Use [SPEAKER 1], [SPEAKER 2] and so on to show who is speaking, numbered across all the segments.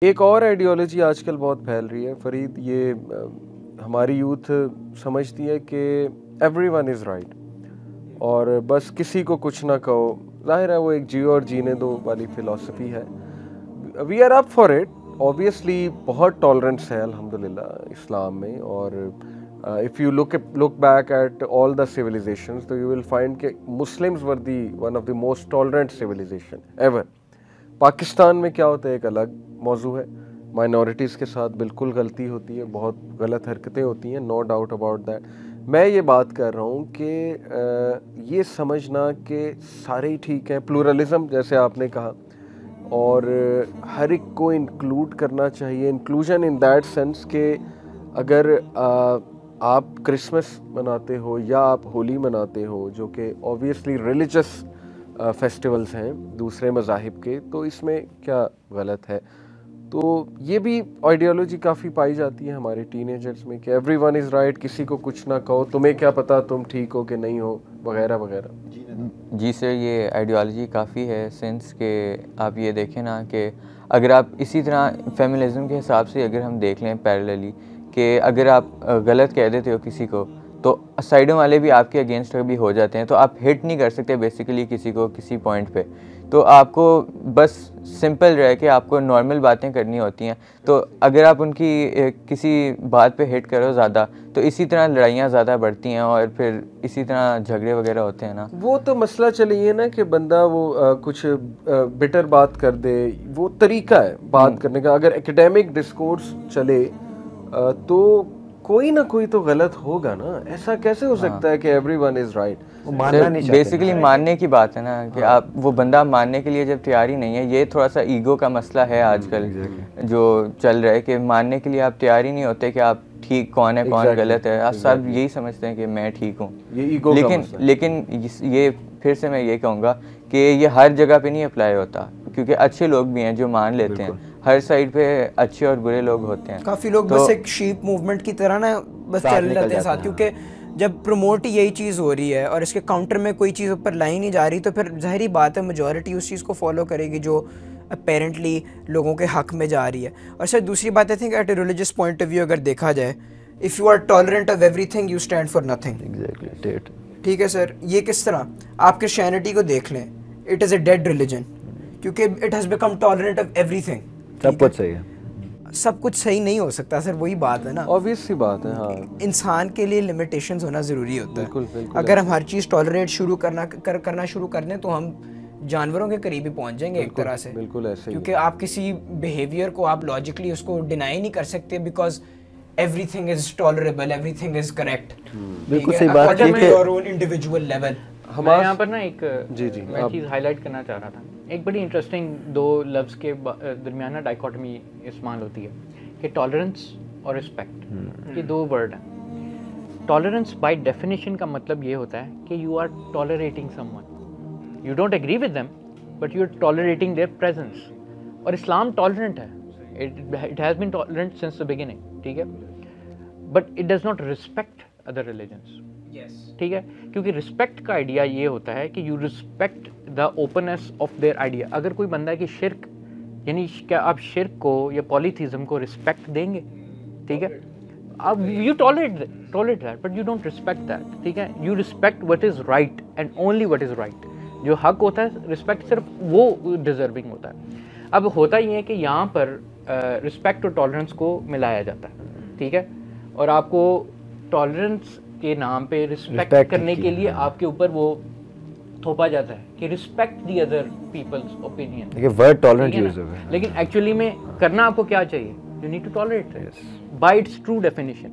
[SPEAKER 1] एक और आइडियोलॉजी आजकल बहुत फैल रही है फरीद, ये हमारी यूथ समझती है कि एवरीवन इज़ राइट और बस किसी को कुछ ना कहो। जाहिर है वो एक जियो और जीने दो वाली फ़िलॉसफी है। We are up for it. Obviously बहुत टॉलरेंस है अल्हम्दुलिल्लाह इस्लाम में, और if you look back at all the civilisations तो यू विल फाइंड कि Muslims were the one of the most tolerant civilisation ever. Pakistan में क्या होता है एक अलग मौजू है, माइनॉरिटीज़ के साथ बिल्कुल गलती होती है, बहुत गलत हरकतें होती हैं, नो डाउट अबाउट दैट। मैं ये बात कर रहा हूँ कि ये समझना कि सारे ही ठीक हैं, प्लूरलिज़म जैसे आपने कहा, और हर एक को इंक्लूड करना चाहिए। इंक्लूजन इन दैट सेंस कि अगर आप क्रिसमस मनाते हो या आप होली मनाते हो, जो कि ऑब्वियसली रिलीजियस फेस्टिवल्स हैं दूसरे मज़ाहिब के, तो इसमें क्या गलत है? तो ये भी आइडियोलॉजी काफ़ी पाई जाती है हमारे टीनेजर्स में कि एवरीवन इज़ राइट, किसी को कुछ ना कहो, तुम्हें क्या पता तुम ठीक हो कि नहीं हो, वगैरह वगैरह।
[SPEAKER 2] जी सर, ये आइडियोलॉजी काफ़ी है सिंस के आप ये देखें ना कि अगर आप इसी तरह फेमिनिज़म के हिसाब से अगर हम देख लें पैरेलली कि अगर आप गलत कह देते हो किसी को तो साइडों वाले भी आपके अगेंस्ट भी हो जाते हैं, तो आप हिट नहीं कर सकते बेसिकली किसी को किसी पॉइंट पे। तो आपको बस सिंपल रह के आपको नॉर्मल बातें करनी होती हैं। तो अगर आप उनकी किसी बात पे हिट करो ज़्यादा तो इसी तरह लड़ाइयाँ ज़्यादा बढ़ती हैं और फिर इसी तरह झगड़े वगैरह होते हैं ना।
[SPEAKER 1] वो तो मसला चलिए ना कि बंदा वो कुछ बिटर बात कर दे, वो तरीका है बात करने का। अगर एकेडमिक डिस्कोर्स चले तो कोई ना कोई तो गलत होगा ना। ऐसा कैसे हो सकता है कि एवरीवन इज राइट?
[SPEAKER 3] वो मानना नहीं चाहते।
[SPEAKER 2] बेसिकली मानने की बात है ना कि आप वो बंदा मानने के लिए जब तैयार ही नहीं है, ये थोड़ा सा ईगो का मसला है आजकल जो चल रहा है कि मानने के लिए आप तैयार ही नहीं होते कि आप ठीक कौन है कौन गलत है। आप सब यही समझते हैं कि मैं ठीक हूँ, लेकिन ये फिर से मैं ये कहूँगा कि ये हर जगह पे नहीं अप्लाई होता, क्योंकि अच्छे लोग भी हैं जो मान लेते हैं। हर साइड पे अच्छे और बुरे लोग होते हैं।
[SPEAKER 3] काफ़ी लोग बस एक शीप मूवमेंट की तरह ना बस चल रहे हैं साथ, क्योंकि जब प्रमोट ही यही चीज़ हो रही है और इसके काउंटर में कोई चीज़ ऊपर लाई नहीं जा रही, तो फिर ज़ाहिरी बात है मेजॉरिटी उस चीज़ को फॉलो करेगी जो अपेरेंटली लोगों के हक में जा रही है। और सर दूसरी बात I think at a religious point of view अगर देखा जाए, if you are tolerant of everything you stand for nothing.
[SPEAKER 1] Exactly.
[SPEAKER 3] ठीक है सर, ये किस तरह? आप क्रिश्चियनिटी को देख लें, it is a dead religion क्योंकि it has become tolerant of everything.
[SPEAKER 1] सब कुछ सही है,
[SPEAKER 3] सब कुछ सही नहीं हो सकता सर, वही बात है ना,
[SPEAKER 1] ऑब्वियस सी बात है। हाँ,
[SPEAKER 3] इंसान के लिए लिमिटेशंस होना ज़रूरी होता है।
[SPEAKER 1] बिल्कुल।
[SPEAKER 3] अगर हम हर चीज़ टॉलरेट करना शुरू कर दें तो हम जानवरों के करीब ही पहुंच जाएंगे एक तरह से।
[SPEAKER 1] बिल्कुल ऐसे ही,
[SPEAKER 3] क्योंकि आप किसी बिहेवियर को आप लॉजिकली उसको डिनाई नहीं कर सकते because everything is tolerable, everything is correct.
[SPEAKER 4] बिल्कुल सही बात है कि
[SPEAKER 3] योर ओन इंडिविजुअल लेवल।
[SPEAKER 4] मैं यहाँ पर ना एक
[SPEAKER 1] मैं
[SPEAKER 4] चीज़ हाईलाइट करना चाह रहा था। एक बड़ी इंटरेस्टिंग दो लफ्ज़ के दरमियान ना डाइकोटमी इस्तेमाल होती है कि टॉलरेंस और रिस्पेक्ट, ये दो वर्ड हैं। टॉलरेंस बाय डेफिनेशन का मतलब ये होता है कि you are tolerating someone, you don't agree with them but you are tolerating their presence. और इस्लाम टॉलरेंट है, it has been tolerant since the beginning, ठीक है, but it does not respect other religions. ठीक है, क्योंकि रिस्पेक्ट का idea ये होता है कि you respect the openness of their idea. अगर कोई बंदा है कि शिर्क, यानी क्या आप शिर्क को या पॉलीथीज़म को रिस्पेक्ट देंगे? ठीक है, अब you tolerate that but you don't respect that. ठीक है, you respect what is right and only what is right. जो हक होता है, रिस्पेक्ट सिर्फ वो डिजर्विंग होता है। अब होता ये है कि यहाँ पर रिस्पेक्ट और टॉलरेंस को मिलाया जाता है, ठीक है, और आपको टॉलरेंस के नाम पे रिस्पेक्ट करने के लिए आपके ऊपर वो थोपा जाता है कि respect the other people's opinion.
[SPEAKER 1] देखिए वर्ड टॉलरेंट यूज है,
[SPEAKER 4] लेकिन एक्चुअली में करना आपको क्या चाहिए? You need to tolerate by its true definition,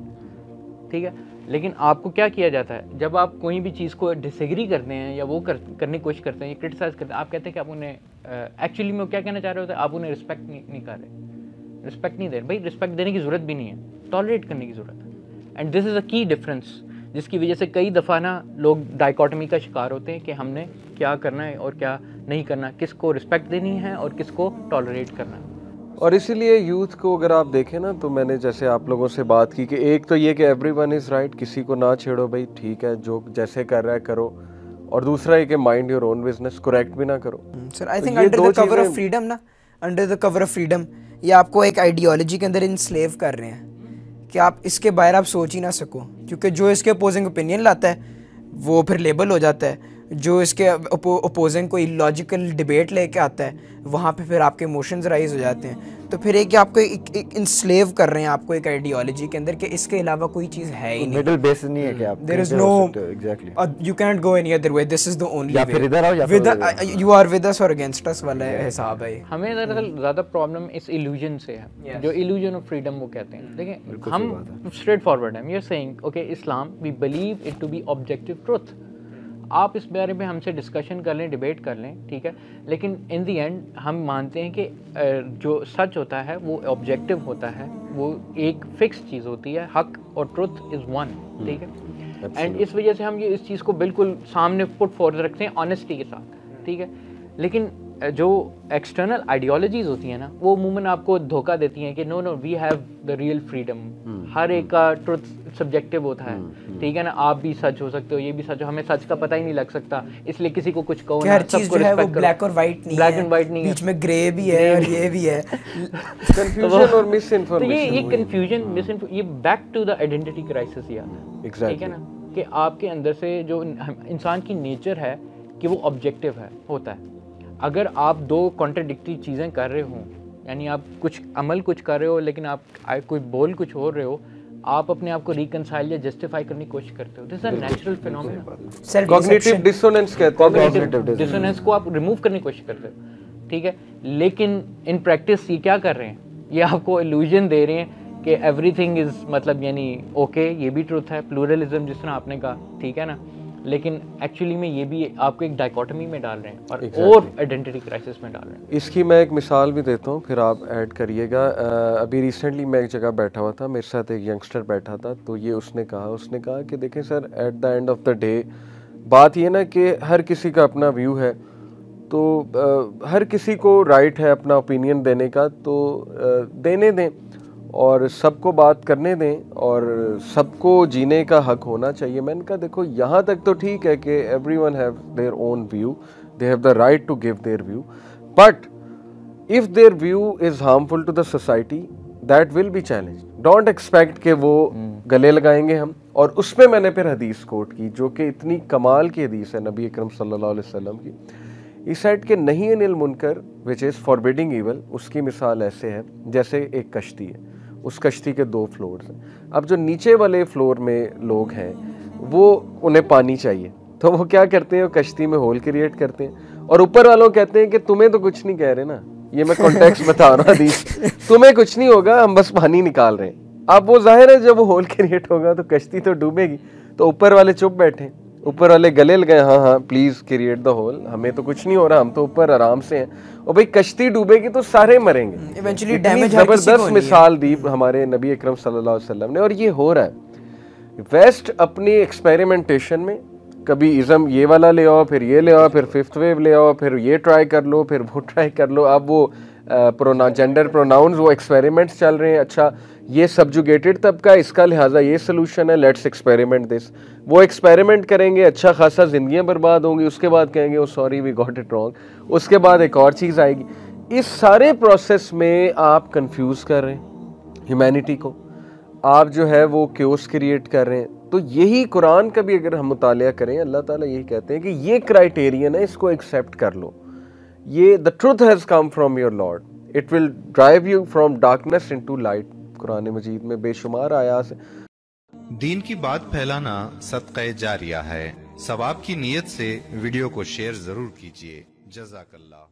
[SPEAKER 4] ठीक है। लेकिन आपको क्या किया जाता है जब आप कोई भी चीज़ को डिसएग्री करते हैं या वो करने की कोशिश करते हैं या क्रिटिसाइज करते हैं, आप कहते हैं कि आप उन्हें एक्चुअली में क्या कहना चाह रहे होते हैं? आप उन्हें रिस्पेक्ट नहीं कर रहे, रिस्पेक्ट नहीं दे रहे। भाई रिस्पेक्ट देने की ज़रूरत भी नहीं है, टॉलरेट करने की ज़रूरत है। एंड दिस इज़ अ की डिफरेंस, जिसकी वजह से कई दफ़ा ना लोग डाइकोटमी का शिकार होते हैं कि हमने क्या करना है और क्या नहीं करना, किसको रिस्पेक्ट देनी है और किसको टॉलरेट करना है।
[SPEAKER 1] और इसीलिए यूथ को अगर आप देखें ना, तो मैंने जैसे आप लोगों से बात की कि एक तो ये कि एवरीवन इज़ राइट, किसी को ना छेड़ो भाई, ठीक है, जो जैसे कर रहा है करो, और दूसरा ये कि mind your own business, correct भी ना करो।
[SPEAKER 3] Sir I think under the cover of freedom ना, under the cover of freedom ये आपको एक आइडियोलॉजी के अंदर इंस्लेव कर रहे हैं कि आप इसके बाहर आप सोच ही ना सको, क्योंकि जो इसके अपोजिंग ओपिनियन लाता है वो फिर लेबल हो जाता है, जो इसके अपोजिंग कोई लॉजिकल डिबेट लेके आता है वहाँ पे फिर आपके इमोशंस राइज हो जाते हैं। तो फिर एक आपको एक इंस्लेव कर रहे हैं आपको एक आइडियोलॉजी के अंदर कि इसके अलावा कोई चीज़ है ही नहीं,
[SPEAKER 5] मिडिल बेस नहीं है कि आप
[SPEAKER 3] there is no exactly you can't go any other way, this is the only
[SPEAKER 5] या फिर इधर आओ या
[SPEAKER 3] फिर यू आर विद अस और अगेंस्ट अस वाला हिसाब है।
[SPEAKER 4] हमें दरअसल ज़्यादा प्रॉब्लम इस इल्यूजन से है, जो इल्यूजन ऑफ फ्रीडम वो कहते हैं। देखिए हम स्ट्रेट फॉरवर्ड हैं, we are saying okay Islam we believe it to be objective truth. आप इस बारे में हमसे डिस्कशन कर लें, डिबेट कर लें, ठीक है, लेकिन इन दी एंड हम मानते हैं कि जो सच होता है वो ऑब्जेक्टिव होता है, वो एक फिक्स चीज़ होती है, हक और ट्रुथ इज़ वन, ठीक है। एंड इस वजह से हम ये इस चीज़ को बिल्कुल सामने पुट फॉरवर्ड रखते हैं ऑनेस्टी के साथ, ठीक है। लेकिन जो एक्सटर्नल आइडियोलॉजीज़ होती हैं ना वो अमूमन आपको धोखा देती हैं कि no no we have the real freedom, हर एक का ट्रुथ सब्जेक्टिव होता है, ठीक है ना, आप भी सच हो सकते हो, ये भी सच हो, हमें सच का पता ही नहीं लग सकता, इसलिए किसी को कुछ कहो
[SPEAKER 3] ना, सबको रिस्पेक्ट करो। ब्लैक और वाइट नहीं है,
[SPEAKER 4] ब्लैक एंड वाइट नहीं है,
[SPEAKER 3] बीच में ग्रे भी है और ये भी है।
[SPEAKER 1] कंफ्यूजन और मिस इन्फॉर्मेशन,
[SPEAKER 4] तो ये कंफ्यूजन मिस ये back to the identity crisis यार, ठीक है ना, कि आपके अंदर से जो इंसान की नेचर है कि वो ऑब्जेक्टिव है होता है। अगर आप दो कॉन्ट्राडिक्टरी चीज़ें कर रहे हो, यानी आप कुछ अमल कुछ कर रहे हो लेकिन आप कोई बोल कुछ हो रहे हो, आप अपने आप को रिकंसाइल या जस्टिफाई करने की कोशिश करते हो, this is a natural phenomena.
[SPEAKER 1] Cognitive dissonance कहते हैं,
[SPEAKER 4] कॉग्निटिव डिसोनेंस को आप रिमूव करने की कोशिश करते हो, ठीक है। लेकिन इन प्रैक्टिस ये क्या कर रहे हैं, ये आपको इल्यूजन दे रहे हैं कि एवरीथिंग इज मतलब यानी ओके, ये भी ट्रुथ है, प्लूरलिज्म जिस तरह आपने कहा, ठीक है ना, लेकिन एक्चुअली में ये भी आपको एक डायकोटमी में डाल रहे हैं और आइडेंटिटी क्राइसिस में डाल रहे हैं।
[SPEAKER 1] इसकी मैं एक मिसाल भी देता हूँ, फिर आप ऐड करिएगा। अभी रिसेंटली मैं एक जगह बैठा हुआ था, मेरे साथ एक यंगस्टर बैठा था, तो ये उसने कहा कि देखें sir, at the end of the day बात ये ना कि हर किसी का अपना व्यू है, तो हर किसी को राइट है अपना ओपिनियन देने का, तो देने दें और सबको बात करने दें और सबको जीने का हक होना चाहिए। मैंने कहा देखो यहाँ तक तो ठीक है कि everyone have their own view, they have the right to give their view, but if their view is harmful to the society that will be challenge. Don't expect कि वो गले लगाएंगे हम। और उसमें मैंने फिर हदीस कोट की जो कि इतनी कमाल की हदीस है नबी अकरम सल्लल्लाहु अलैहि वसल्लम की। इस साइड के नहीं अनिल मुनकर विच इज़ फॉरबिडिंग ईवल, उसकी मिसाल ऐसे है जैसे एक कश्ती है, उस कश्ती के 2 फ्लोर्स हैं। अब जो नीचे वाले फ्लोर में लोग हैं वो उन्हें पानी चाहिए, तो वो क्या करते हैं, वो कश्ती में होल क्रिएट करते हैं और ऊपर वालों कहते हैं कि तुम्हें तो कुछ नहीं कह रहे ना, ये मैं कॉन्टेक्स्ट बता रहा हूँ हदीस, तुम्हें कुछ नहीं होगा, हम बस पानी निकाल रहे हैं। अब वो जाहिर है जब वो होल क्रिएट होगा तो कश्ती तो डूबेगी, तो ऊपर वाले चुप बैठे, ऊपर वाले गले लगाए, हाँ हाँ प्लीज क्रिएट द होल, हमें तो कुछ नहीं हो रहा, हम तो ऊपर आराम से हैं। और भाई कश्ती डूबेगी तो सारे मरेंगे।
[SPEAKER 3] इवेंचुअली डैमेज
[SPEAKER 1] जबरदस्त मिसाल दी हमारे नबी अकरम सल्लल्लाहु अलैहि वसल्लम ने, और ये हो रहा है। वेस्ट अपनी एक्सपेरिमेंटेशन में कभी इज़म ये वाला ले आओ, फिर ये ले आओ, फिर 5th वेव ले आओ, फिर ये ट्राई कर लो, फिर वो ट्राई कर लो। अब वो जेंडर प्रोनाउंस, वो एक्सपेरिमेंट्स चल रहे हैं। अच्छा ये सब्जुगेटेड तबका, इसका लिहाजा ये सोल्यूशन है, लेट्स एक्सपेरिमेंट दिस। वो एक्सपेरिमेंट करेंगे, अच्छा खासा जिंदगियां बर्बाद होंगी, उसके बाद कहेंगे oh sorry we got it wrong, उसके बाद एक और चीज़ आएगी। इस सारे प्रोसेस में आप कंफ्यूज कर रहे हैं ह्यूमैनिटी को, आप जो है वो क्योस क्रिएट कर रहे हैं। तो यही कुरान का भी अगर हम मुतालिया करें, अल्लाह ताला यही कहते हैं कि ये क्राइटेरियन है, इसको एक्सेप्ट कर लो, ये the truth has come from your lord, it will drive you from darkness into light. Quran Majeed में बेशुमार आयात है।
[SPEAKER 6] दीन की बात फैलाना सदक़े जारिया है। सवाब की नीयत से वीडियो को शेयर जरूर कीजिए। जज़ाकल्लाह।